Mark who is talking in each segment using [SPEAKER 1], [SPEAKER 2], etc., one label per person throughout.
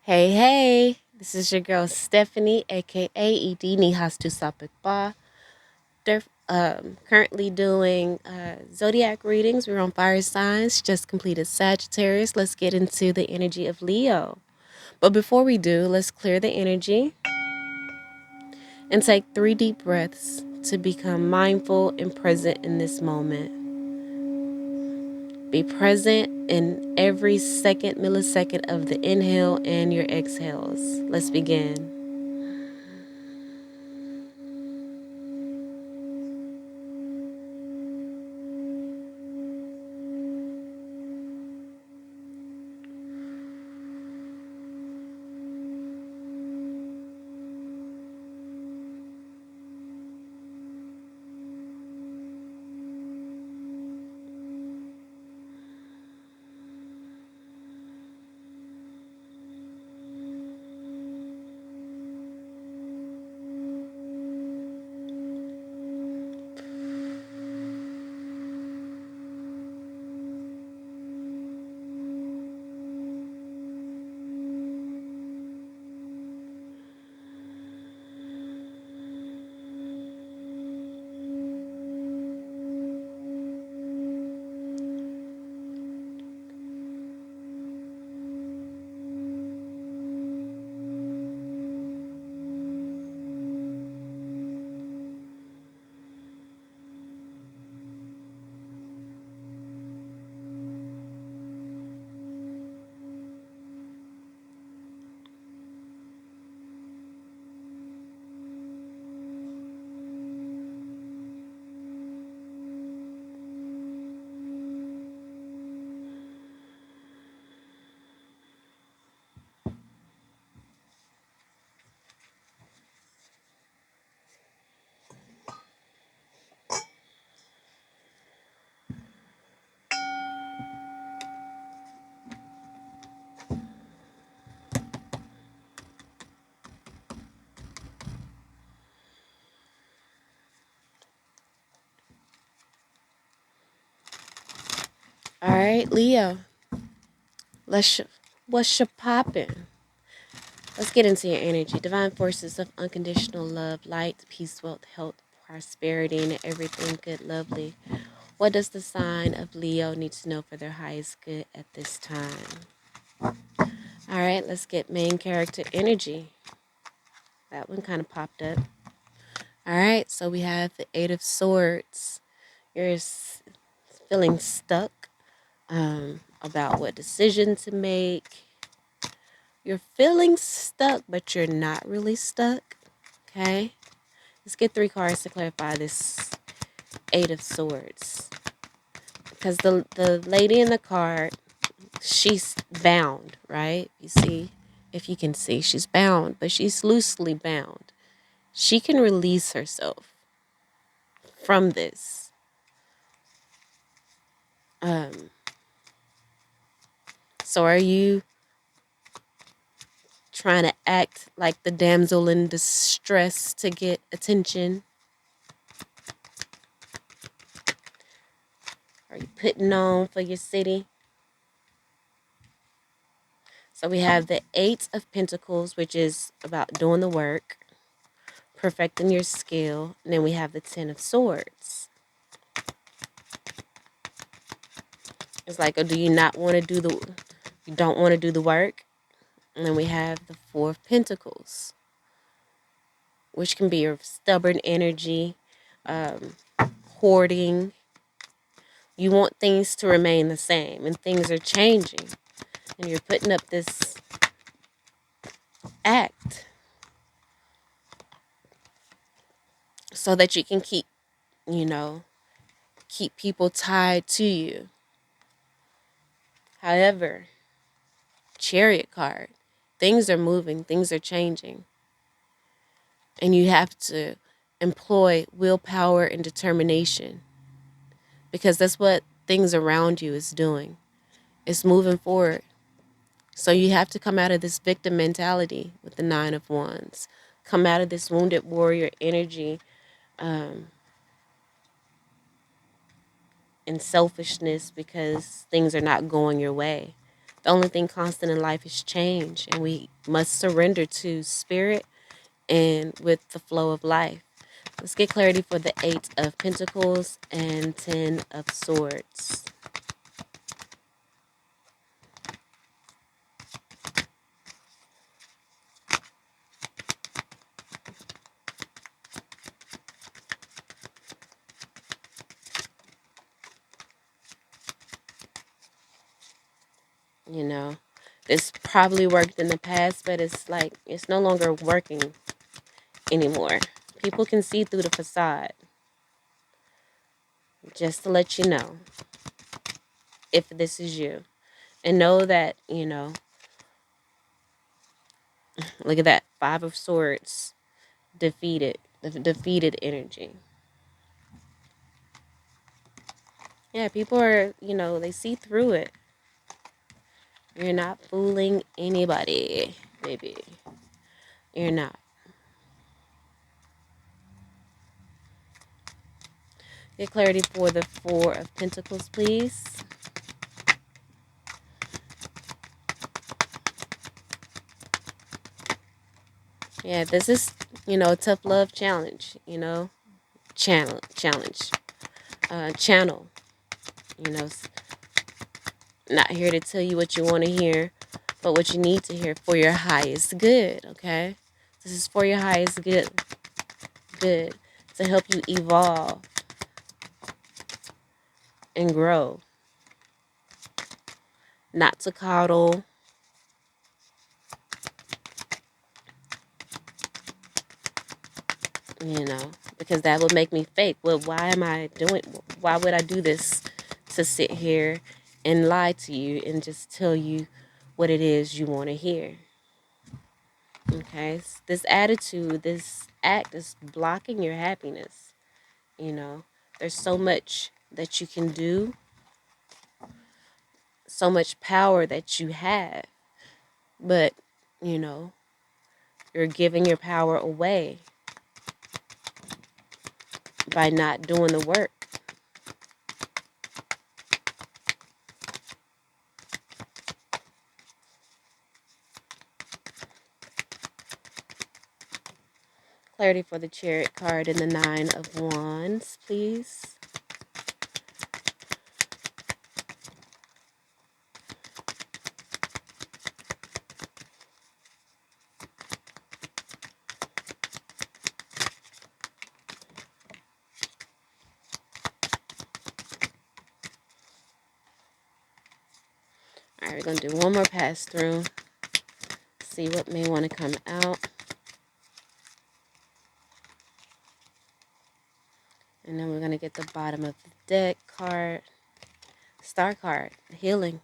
[SPEAKER 1] Hey, hey, this is your girl Stephanie, aka Edini Hastu Sapikba. Currently doing zodiac readings. We're on fire signs, just completed Sagittarius. Let's get into the energy of Leo. But before we do, let's clear the energy and take 3 deep breaths to become mindful and present in this moment. Be present in every second, millisecond of the inhale and your exhales. Let's begin. All right, Leo. What's your poppin'? Let's get into your energy. Divine forces of unconditional love, light, peace, wealth, health, prosperity, and everything good, lovely. What does the sign of Leo need to know for their highest good at this time? All right, let's get main character energy. That one kind of popped up. All right, so we have the Eight of Swords. Feeling stuck about what decision to make. You're feeling stuck, but you're not really stuck. Okay? Let's get 3 cards to clarify this Eight of Swords. Because the lady in the card, she's bound, right? You see, if you can see, she's bound, but she's loosely bound. She can release herself from this. So are you trying to act like the damsel in distress to get attention? Are you putting on for your city? So we have the Eight of Pentacles, which is about doing the work, perfecting your skill. And then we have the Ten of Swords. It's like, oh, do you not want to you don't want to do the work? And then we have the Four of Pentacles, which can be your stubborn energy, hoarding. You want things to remain the same, and things are changing. And you're putting up this act so that you can keep people tied to you. However, Chariot card, things are moving, things are changing. And you have to employ willpower and determination, because that's what things around you is doing. It's moving forward. So you have to come out of this victim mentality with the Nine of Wands. Come out of this wounded warrior energy and selfishness because things are not going your way. The only thing constant in life is change, and we must surrender to spirit and with the flow of life. Let's get clarity for the 8 of Pentacles and 10 of Swords. You know, this probably worked in the past, but it's like it's no longer working anymore. People can see through the facade. Just to let you know, if this is you. And know that, look at that. 5 of Swords. Defeated. The defeated energy. Yeah, people are, they see through it. You're not fooling anybody, baby. You're not. Get clarity for the 4 of Pentacles, please. Yeah, this is, a tough love challenge, challenge. Channel, you know, not here to tell you what you want to hear, but what you need to hear for your highest good, okay? This is for your highest good, to help you evolve and grow, not to coddle, because that would make me fake. Well, why would I do this to sit here and lie to you and just tell you what it is you want to hear? Okay, this attitude, this act is blocking your happiness. There's so much that you can do, so much power that you have, but you're giving your power away by not doing the work. Clarity for the Chariot card and the 9 of Wands, please. All right, we're going to do one more pass through. See what may want to come out. And then we're going to get the bottom of the deck card. Star card, healing.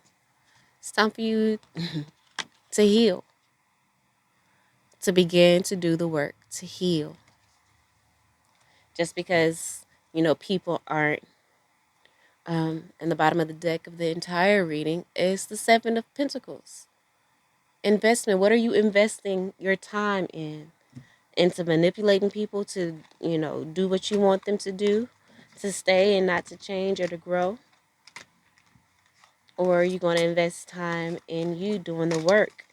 [SPEAKER 1] It's time for you to heal. To begin to do the work, to heal. Just because, people aren't in the bottom of the deck of the entire reading is the 7 of Pentacles. Investment. What are you investing your time in? Into manipulating people to, do what you want them to do, to stay and not to change or to grow? Or are you going to invest time in you doing the work,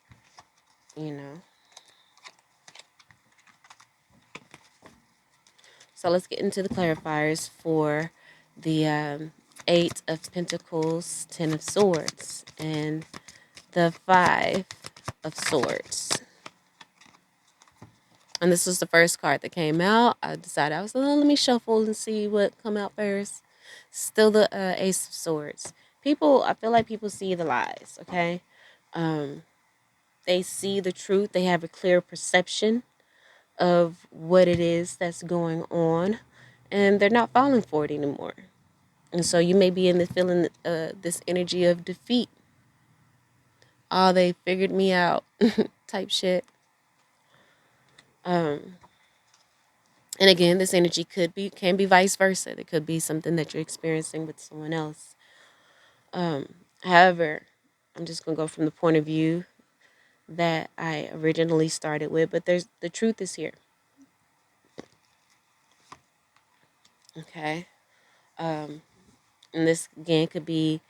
[SPEAKER 1] So let's get into the clarifiers for the 8 of Pentacles, 10 of Swords, and the 5 of Swords. And this was the first card that came out. I decided, I was like, let me shuffle and see what come out first. Still the Ace of Swords. I feel like people see the lies, okay? They see the truth. They have a clear perception of what it is that's going on, and they're not falling for it anymore. And so you may be in the feeling this energy of defeat. Oh, they figured me out type shit. And again, this energy can be vice versa. It could be something that you're experiencing with someone else. However, I'm just gonna go from the point of view that I originally started with, but the truth is here. Okay. And this again could be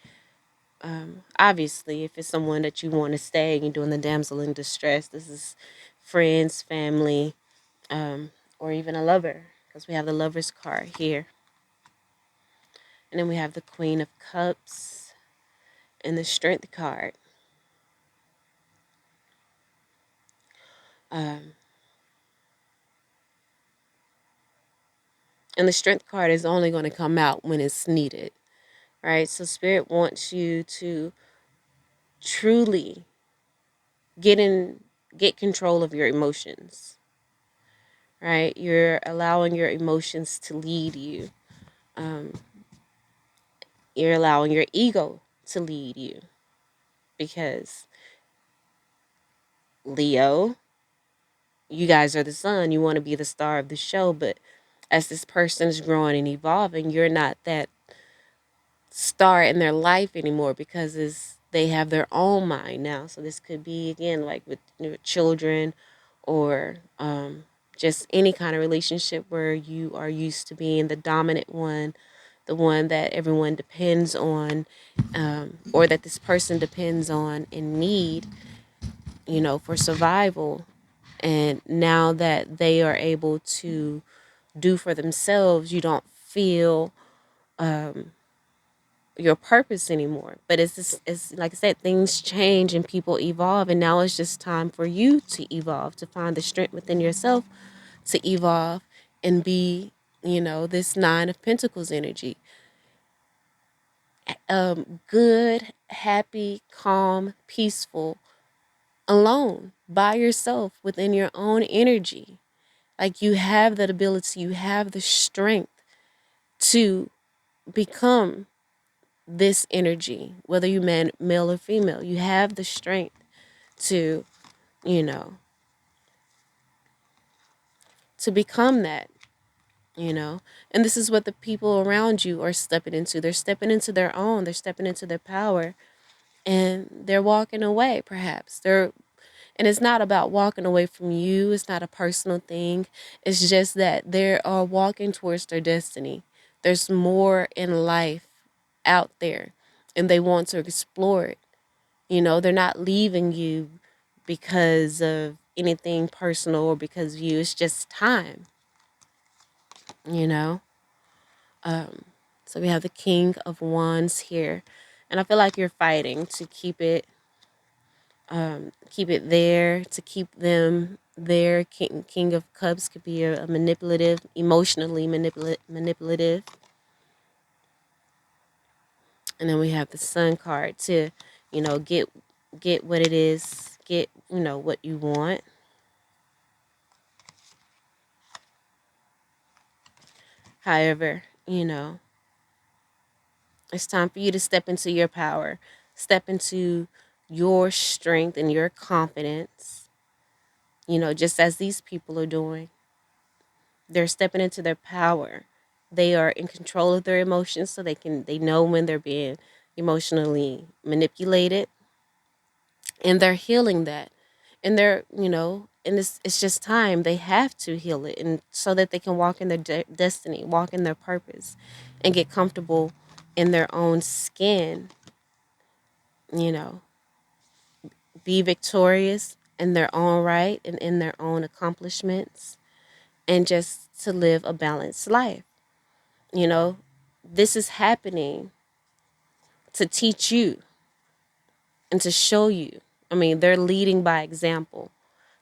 [SPEAKER 1] Obviously, if it's someone that you want to stay and you're doing the damsel in distress, this is friends, family, or even a lover, because we have the lover's card here. And then we have the Queen of Cups and the Strength card. Um, and the Strength card is only going to come out when it's needed, right? So Spirit wants you to truly get control of your emotions, right? You're allowing your emotions to lead you. Um, you're allowing your ego to lead you, because Leo, you guys are the sun. You want to be the star of the show, but as this person's growing and evolving, you're not that star in their life anymore, because they have their own mind now. So this could be, again, like with children, or just any kind of relationship where you are used to being the dominant one, the one that everyone depends on, or that this person depends on in need, for survival. And now that they are able to do for themselves, you don't feel your purpose anymore. But it's like I said, things change and people evolve, and now it's just time for you to evolve, to find the strength within yourself to evolve and be, this Nine of Pentacles energy. Good, happy, calm, peaceful, alone, by yourself, within your own energy. Like, you have that ability, you have the strength to become this energy, whether you male or female. You have the strength to, you know, to become that, you know. And this is what the people around you are stepping into. They're stepping into their own, they're stepping into their power, and they're walking away, perhaps. And it's not about walking away from you. It's not a personal thing. It's just that they are walking towards their destiny. There's more in life out there, and they want to explore it. They're not leaving you because of anything personal or because of you. It's just time, you know? So we have the King of Wands here. And I feel like you're fighting to keep it there, to keep them there. King of Cups could be a manipulative, emotionally manipulative. And then we have the Sun card to, get what it is, get, what you want. However, it's time for you to step into your power, step into your strength and your confidence, just as these people are doing. They're stepping into their power. They are in control of their emotions, so they know when they're being emotionally manipulated, and they're healing that. And they're, and it's just time. They have to heal it, and so that they can walk in their destiny, walk in their purpose, and get comfortable in their own skin, you know, be victorious in their own right and in their own accomplishments, and just to live a balanced life. You know, this is happening to teach you and to show you. I mean, they're leading by example.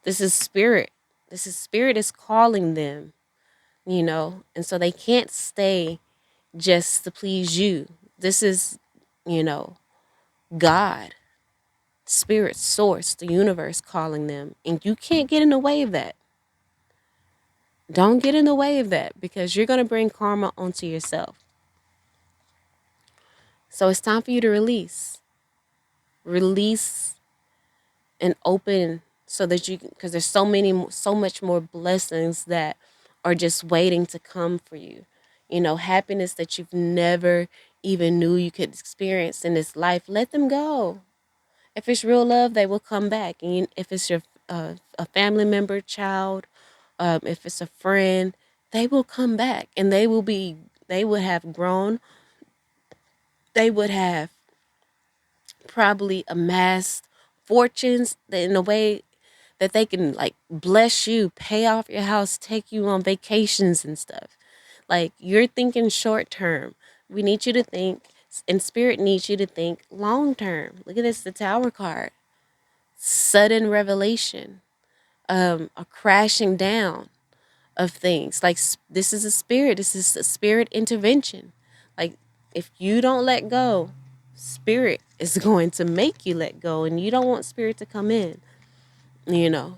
[SPEAKER 1] This is spirit. Spirit is calling them, and so they can't stay just to please you. This is, you know, God, spirit, source, the universe calling them, and you can't get in the way of that. Don't get in the way of that, because you're going to bring karma onto yourself. So it's time for you to release and open, so that you, because there's so much more blessings that are just waiting to come for you. Happiness that you've never even knew you could experience in this life. Let them go. If it's real love, they will come back. And if it's your a family member, child, if it's a friend, they will come back, and they would have grown. They would have probably amassed fortunes in a way that they can like bless you, pay off your house, take you on vacations and stuff. Like you're thinking short term. We need you to think, and spirit needs you to think long term. Look at this, the Tower card. Sudden revelation, a crashing down of things. Like this is a spirit. This is a spirit intervention. Like if you don't let go, spirit is going to make you let go, and you don't want spirit to come in.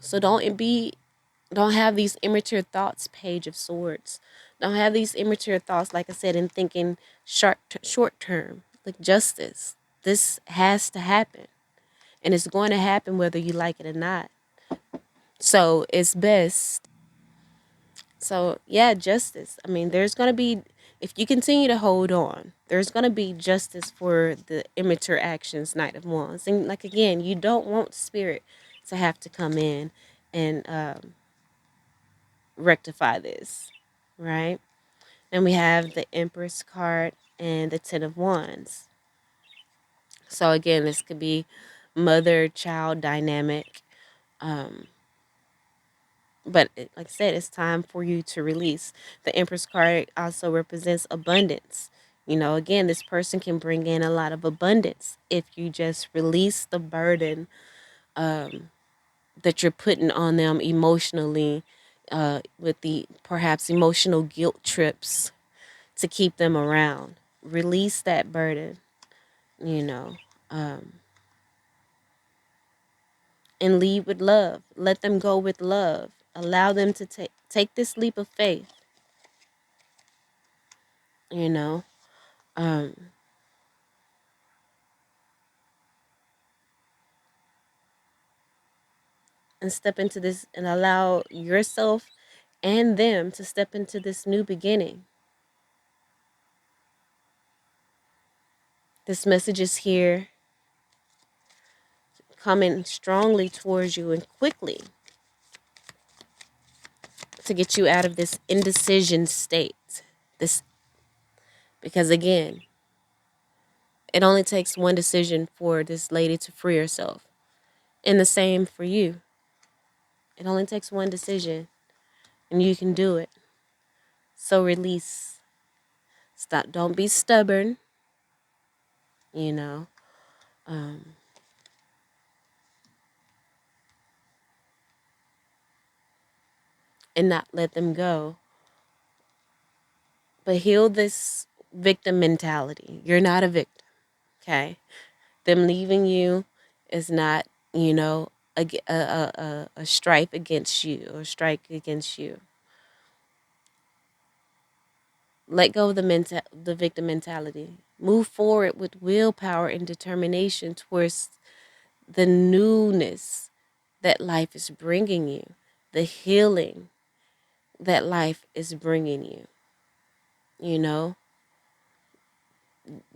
[SPEAKER 1] So don't have these immature thoughts, Page of Swords. Don't have these immature thoughts, like I said, in thinking short term, like justice. This has to happen, and it's going to happen whether you like it or not. So it's best. So yeah, justice. I mean, there's going to be, if you continue to hold on, there's going to be justice for the immature actions, Knight of Wands. And like, again, you don't want spirit to have to come in and rectify this, right? And we have the Empress card and the Ten of Wands. So again, this could be mother-child dynamic. But like I said, it's time for you to release. The Empress card also represents abundance. Again, this person can bring in a lot of abundance if you just release the burden that you're putting on them emotionally, with the perhaps emotional guilt trips to keep them around. Release that burden, you know, and lead with love. Let them go with love. Allow them to take this leap of faith, you know. Um, and step into this and allow yourself and them to step into this new beginning. This message is here, coming strongly towards you and quickly, to get you out of this indecision state. This, because again, it only takes one decision for this lady to free herself. And the same for you. It only takes one decision and you can do it. So release. Stop. Don't be stubborn, you know. And not let them go. But heal this victim mentality. You're not a victim, okay? Them leaving you is not, a strife against you or strike against you. Let go of the victim mentality. Move forward with willpower and determination towards the newness that life is bringing you, the healing that life is bringing you.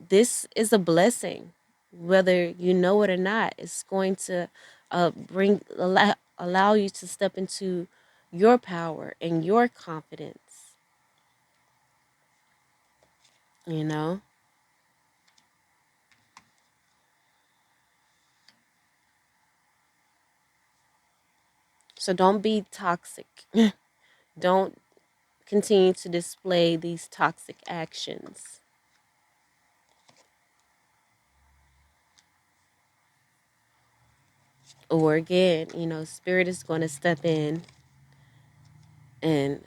[SPEAKER 1] This is a blessing, whether you know it or not. It's going to allow you to step into your power and your confidence. You know, so don't be toxic. Don't continue to display these toxic actions. Or again, spirit is going to step in and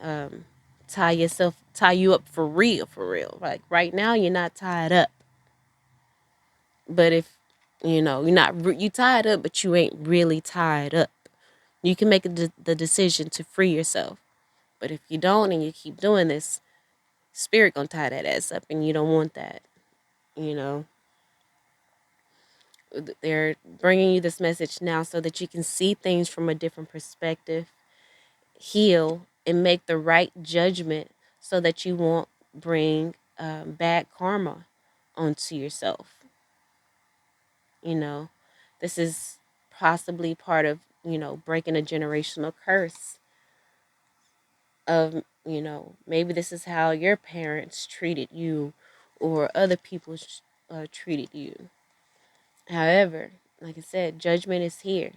[SPEAKER 1] tie you up for real, for real. Like right now, you're not tied up. But if you're not you tied up, but you ain't really tied up, you can make the decision to free yourself. But if you don't and you keep doing this, spirit gonna tie that ass up, and you don't want that. You know, they're bringing you this message now so that you can see things from a different perspective, heal, and make the right judgment so that you won't bring bad karma onto yourself. This is possibly part of, breaking a generational curse of, maybe this is how your parents treated you or other people treated you. However, like I said, judgment is here.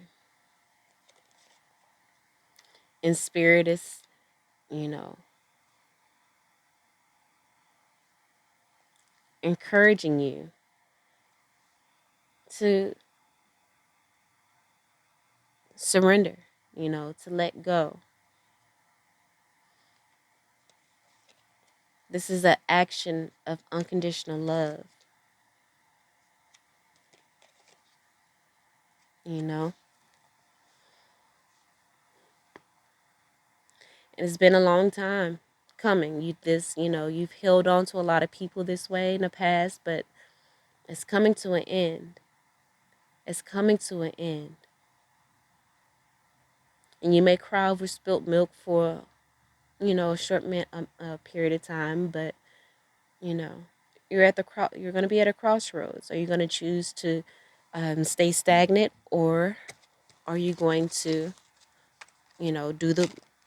[SPEAKER 1] And spirit is, you know, encouraging you to surrender, to let go. This is an action of unconditional love, you know. And it's been a long time coming. You've held on to a lot of people this way in the past, but it's coming to an end. It's coming to an end. And you may cry over spilt milk for, a short period of time, but you know, you're going to be at a crossroads. Are you going to choose to stay stagnant, or are you going to,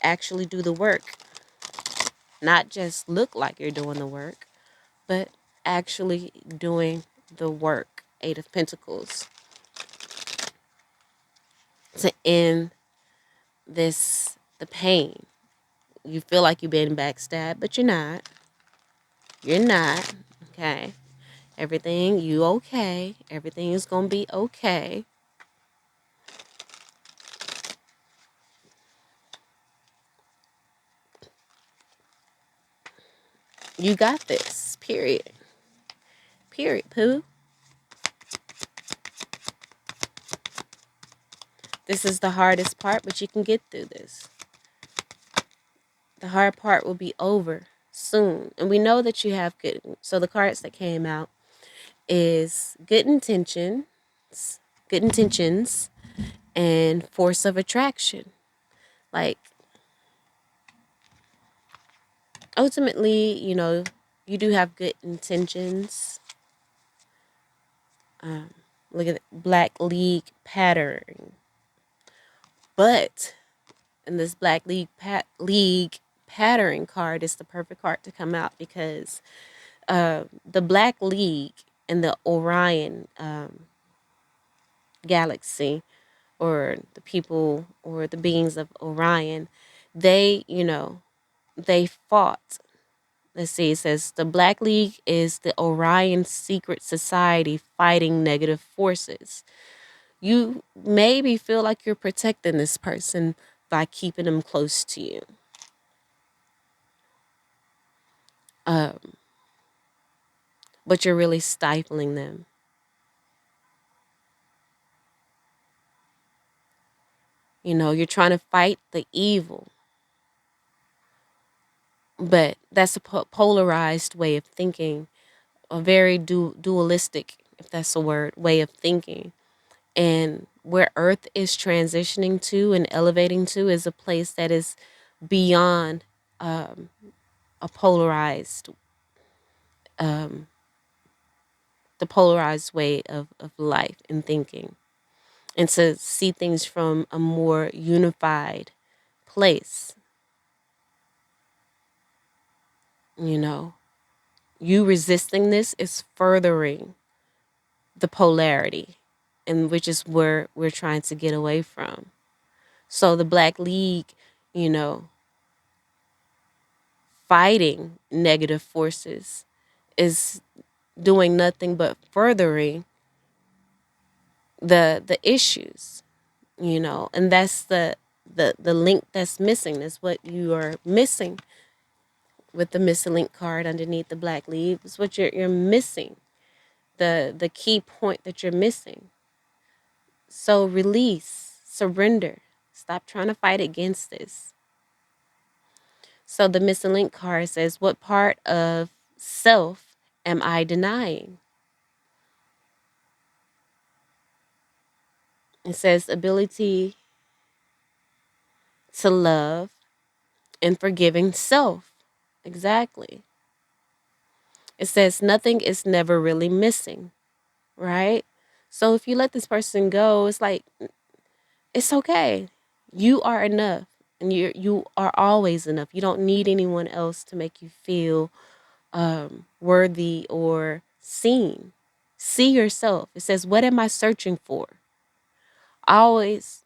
[SPEAKER 1] actually do the work? Not just look like you're doing the work, but actually doing the work. Eight of Pentacles, to end the pain. You feel like you've been backstabbed, but you're not. You're not. Okay. You okay. Everything is going to be okay. You got this. Period. Period, poo. This is the hardest part, but you can get through this. The hard part will be over soon. And we know that you have good. So the cards that came out is good intentions, and force of attraction. Like, ultimately, you do have good intentions. Look at the Black League pattern. But in this Black League pattern card is the perfect card to come out, because the Black League and the Orion galaxy, or the people or the beings of Orion, they, they fought. Let's see, it says the Black League is the Orion secret society fighting negative forces. You maybe feel like you're protecting this person by keeping them close to you. Um, but you're really stifling them. You're trying to fight the evil, but that's a polarized way of thinking, a very dualistic, if that's a word, way of thinking. And where Earth is transitioning to and elevating to is a place that is beyond a polarized, um, the polarized way of life and thinking, and to see things from a more unified place. You resisting this is furthering the polarity, and which is where we're trying to get away from. So the Black League, you know, fighting negative forces is doing nothing but furthering the issues, and that's the link that's missing. Is what you are missing with the missing link card underneath the Black League. Is what you're missing, the key point that you're missing. So release, surrender, stop trying to fight against this. So the missing link card says, what part of self am I denying? It says ability to love and forgiving self. Exactly. It says nothing is never really missing, right? So if you let this person go, it's like, it's okay. You are enough, and you are always enough. You don't need anyone else to make you feel worthy or seen. See yourself. It says, what am I searching for? Always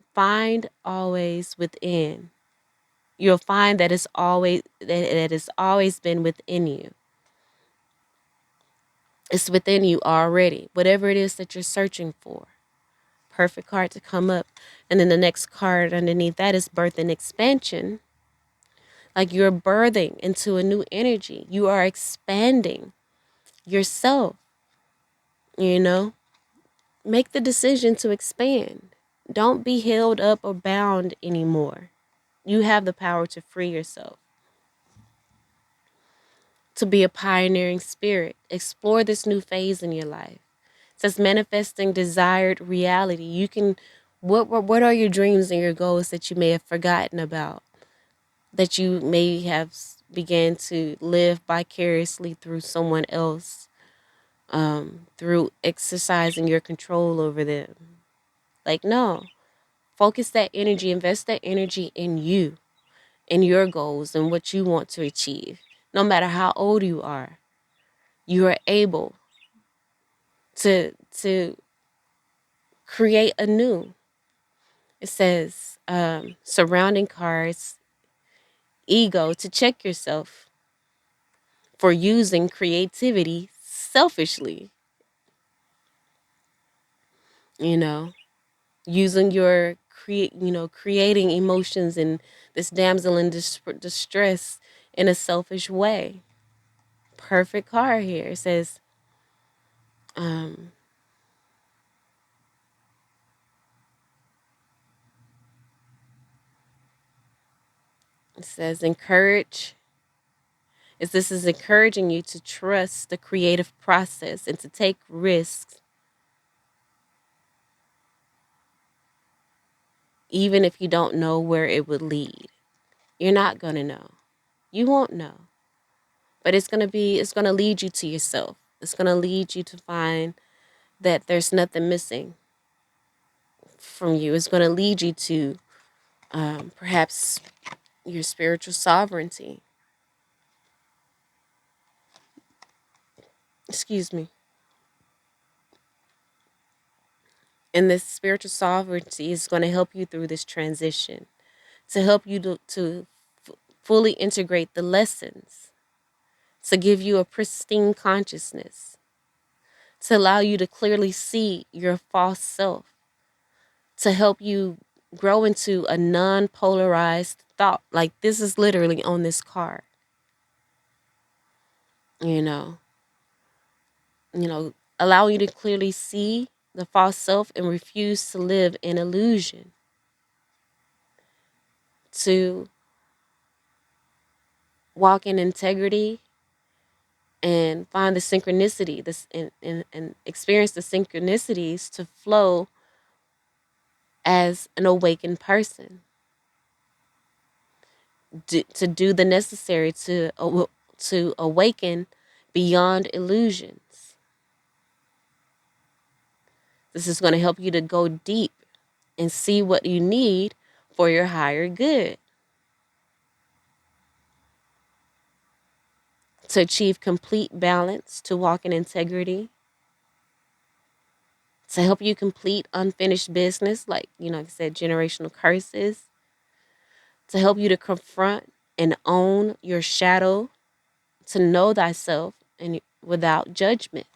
[SPEAKER 1] within. You'll find that it's always been within you. It's within you already. Whatever it is that you're searching for. Perfect card to come up. And then the next card underneath that is birth and expansion. Like you're birthing into a new energy. You are expanding yourself. You know, make the decision to expand. Don't be held up or bound anymore. You have the power to free yourself, to be a pioneering spirit. Explore this new phase in your life. It says manifesting desired reality. You can, what are your dreams and your goals that you may have forgotten about, that you may have began to live vicariously through someone else, through exercising your control over them? Like, no, focus that energy, invest that energy in you, in your goals and what you want to achieve. No matter how old you are able to create anew. It says, surrounding cards, ego, to check yourself for using creativity selfishly. You know, using your creating emotions in this damsel in distress in a selfish way. Perfect card here. It says, um, encourage. This is encouraging you to trust the creative process and to take risks, even if you don't know where it would lead. You're not going to know. You won't know. But it's going to lead you to yourself. It's going to lead you to find that there's nothing missing from you. It's going to lead you to perhaps your spiritual sovereignty. Excuse me. And this spiritual sovereignty is going to help you through this transition, to help you to fully integrate the lessons, to give you a pristine consciousness, to allow you to clearly see your false self, to help you grow into a non-polarized thought. Like this is literally on this card. You know, allow you to clearly see the false self and refuse to live in illusion. To walk in integrity and find the synchronicity, and experience the synchronicities to flow as an awakened person. To do the necessary to awaken beyond illusions. This is going to help you to go deep and see what you need for your higher good. To achieve complete balance, to walk in integrity, to help you complete unfinished business, like I said, generational curses, to help you to confront and own your shadow, to know thyself and without judgment.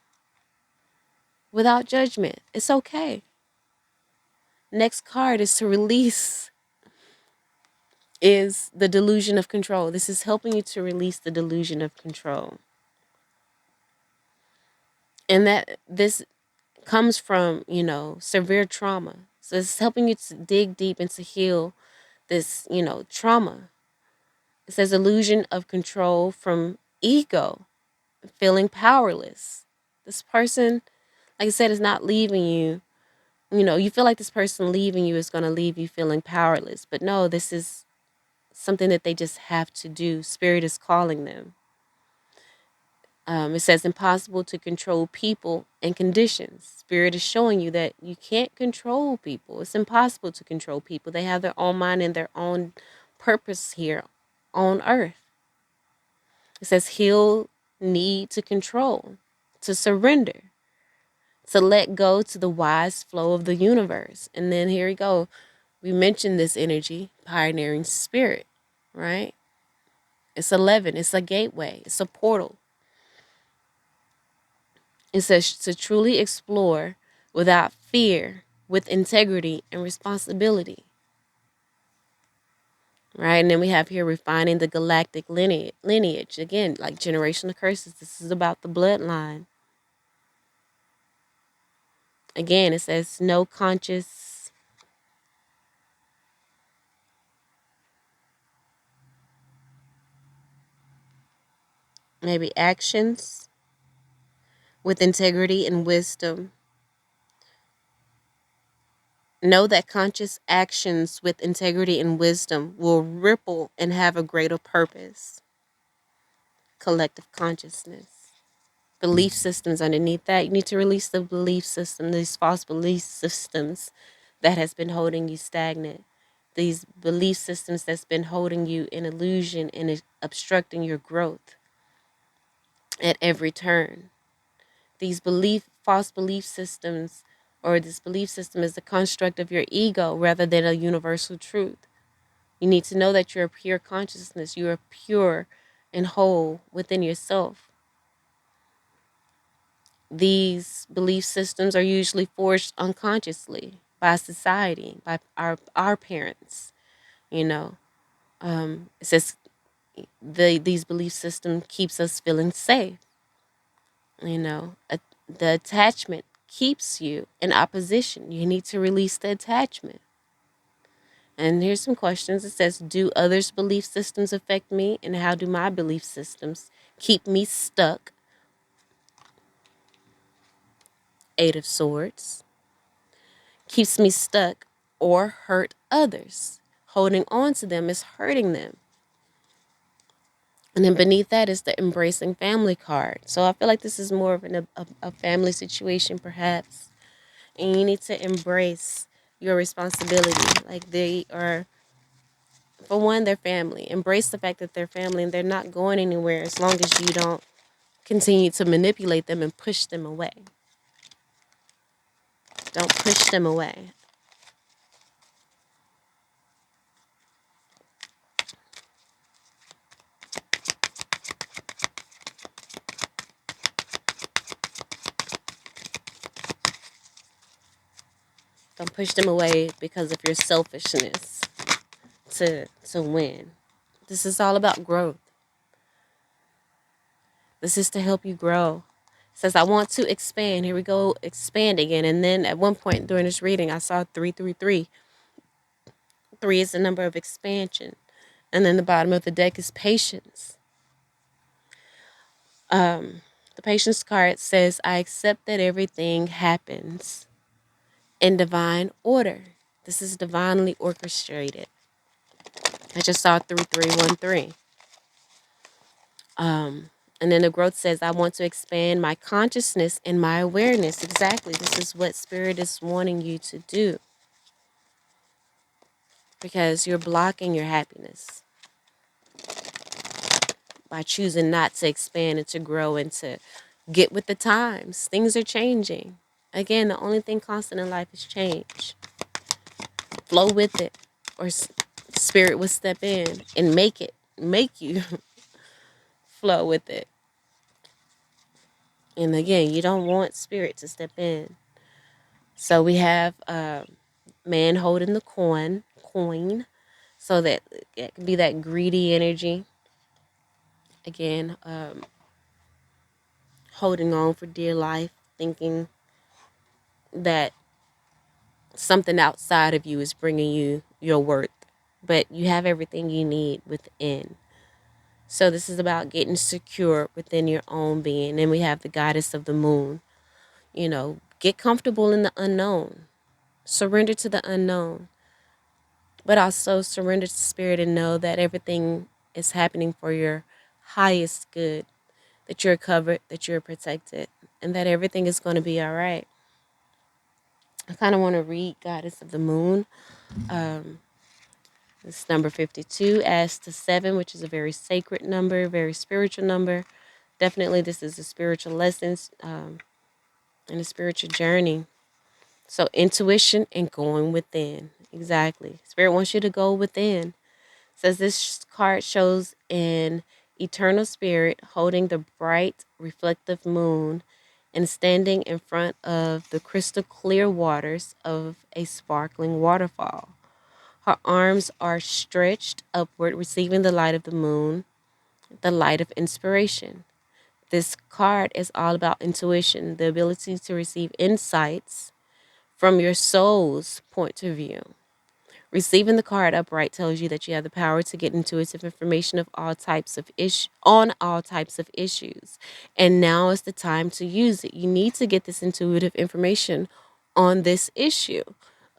[SPEAKER 1] Without judgment. It's okay. Next card is to release, is the delusion of control. This is helping you to release the delusion of control. And that this comes from, severe trauma. So it's helping you to dig deep and to heal this, trauma. It says illusion of control from ego, feeling powerless. This person, like I said, is not leaving you. You feel like this person leaving you is going to leave you feeling powerless. But no, this is something that they just have to do. Spirit is calling them. It says impossible to control people and conditions. Spirit is showing you that you can't control people. It's impossible to control people. They have their own mind and their own purpose here on earth. It says heal need to control, to surrender. to let go to the wise flow of the universe. And then here we go. We mentioned this energy, pioneering spirit, right? It's 11. It's a gateway. It's a portal. It says to truly explore without fear, with integrity and responsibility. Right? And then we have here refining the galactic lineage. Again, like generational curses. This is about the bloodline. Again, it says no conscious maybe actions with integrity and wisdom. Know that conscious actions with integrity and wisdom will ripple and have a greater purpose. Collective consciousness. Belief systems underneath that. You need to release the belief system, these false belief systems that has been holding you stagnant. These belief systems that's been holding you in illusion and obstructing your growth at every turn. These false belief systems, or this belief system is the construct of your ego rather than a universal truth. You need to know that you're a pure consciousness. You are pure and whole within yourself. These belief systems are usually forged unconsciously by society, by our parents. You know, it says these belief system keeps us feeling safe. You know, the attachment keeps you in opposition. You need to release the attachment. And here's some questions. It says, do others' belief systems affect me? And how do my belief systems keep me stuck? Eight of Swords. Keeps me stuck or hurt others. Holding on to them is hurting them. And then beneath that is the embracing family card. So I feel like this is more of a family situation perhaps. And you need to embrace your responsibility. Like they are, for one, they're family. Embrace the fact that they're family and they're not going anywhere as long as you don't continue to manipulate them and push them away. Don't push them away. Don't push them away because of your selfishness to win. This is all about growth. This is to help you grow. It says, I want to expand. Here we go, expand again. And then at one point during this reading, I saw 333. 3 is the number of expansion. And then the bottom of the deck is patience. The patience card says, I accept that everything happens in divine order. This is divinely orchestrated. I just saw 3313. And then the growth says, I want to expand my consciousness and my awareness. Exactly. This is what Spirit is wanting you to do. Because you're blocking your happiness by choosing not to expand and to grow and to get with the times. Things are changing. Again, the only thing constant in life is change. Flow with it, or Spirit will step in and make you flow with it. And again, you don't want Spirit to step in. So we have man holding the coin, so that it can be that greedy energy. Again, holding on for dear life, thinking that something outside of you is bringing you your worth, but you have everything you need within. So this is about getting secure within your own being. And we have the goddess of the moon. You know, get comfortable in the unknown. Surrender to the unknown. But also surrender to Spirit and know that everything is happening for your highest good. That you're covered, that you're protected, and that everything is going to be all right. I kind of want to read Goddess of the Moon. It's number 52, as to 7, which is a very sacred number, very spiritual number. Definitely, this is a spiritual lesson. in a spiritual journey. So intuition and going within. Exactly. Spirit wants you to go within. Says this card shows an eternal spirit holding the bright reflective moon and standing in front of the crystal clear waters of a sparkling waterfall. Her arms are stretched upward, receiving the light of the moon, the light of inspiration. This card is all about intuition, the ability to receive insights from your soul's point of view. Receiving the card upright tells you that you have the power to get intuitive information of all types of on all types of issues. And now is the time to use it. You need to get this intuitive information on this issue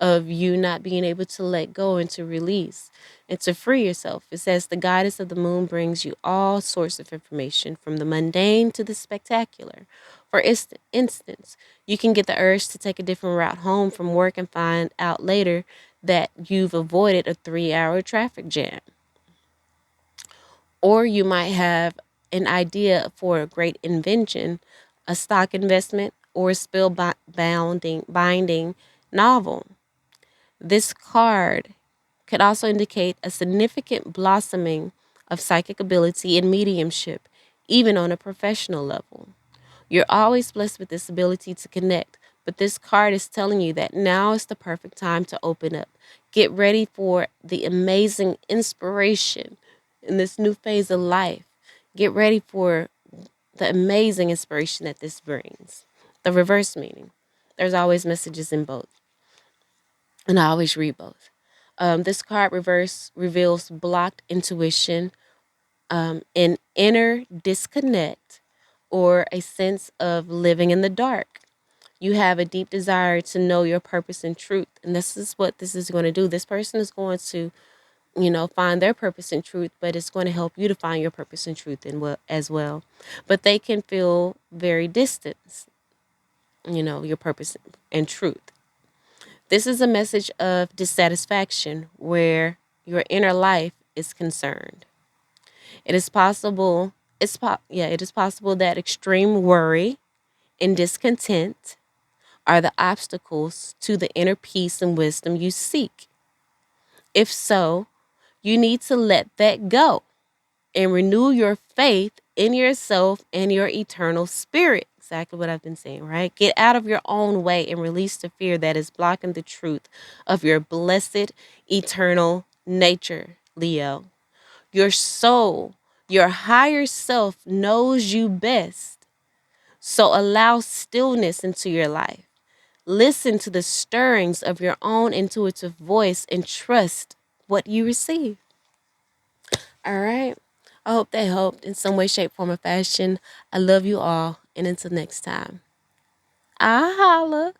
[SPEAKER 1] of you not being able to let go and to release and to free yourself. It says the guidance of the moon brings you all sorts of information from the mundane to the spectacular. For instance, you can get the urge to take a different route home from work and find out later that you've avoided a 3-hour traffic jam. Or you might have an idea for a great invention, a stock investment, or a binding novel. This card could also indicate a significant blossoming of psychic ability and mediumship, even on a professional level. You're always blessed with this ability to connect, but this card is telling you that now is the perfect time to open up. Get ready for the amazing inspiration in this new phase of life. Get ready for the amazing inspiration that this brings. The reverse meaning. There's always messages in both, and I always read both. This card reverse reveals blocked intuition, an inner disconnect, or a sense of living in the dark. You have a deep desire to know your purpose and truth. And this is what this is going to do. This person is going to, find their purpose and truth, but it's going to help you to find your purpose and truth as well. But they can feel very distant, your purpose and truth. This is a message of dissatisfaction where your inner life is concerned. It is possible, it is possible that extreme worry and discontent are the obstacles to the inner peace and wisdom you seek. If so, you need to let that go and renew your faith in yourself and your eternal spirit. Exactly what I've been saying, right? Get out of your own way and release the fear that is blocking the truth of your blessed eternal nature, Leo. Your soul, your higher self knows you best. So allow stillness into your life. Listen to the stirrings of your own intuitive voice and trust what you receive. All right. I hope that helped in some way, shape, form, or fashion. I love you all. And until next time, I holla.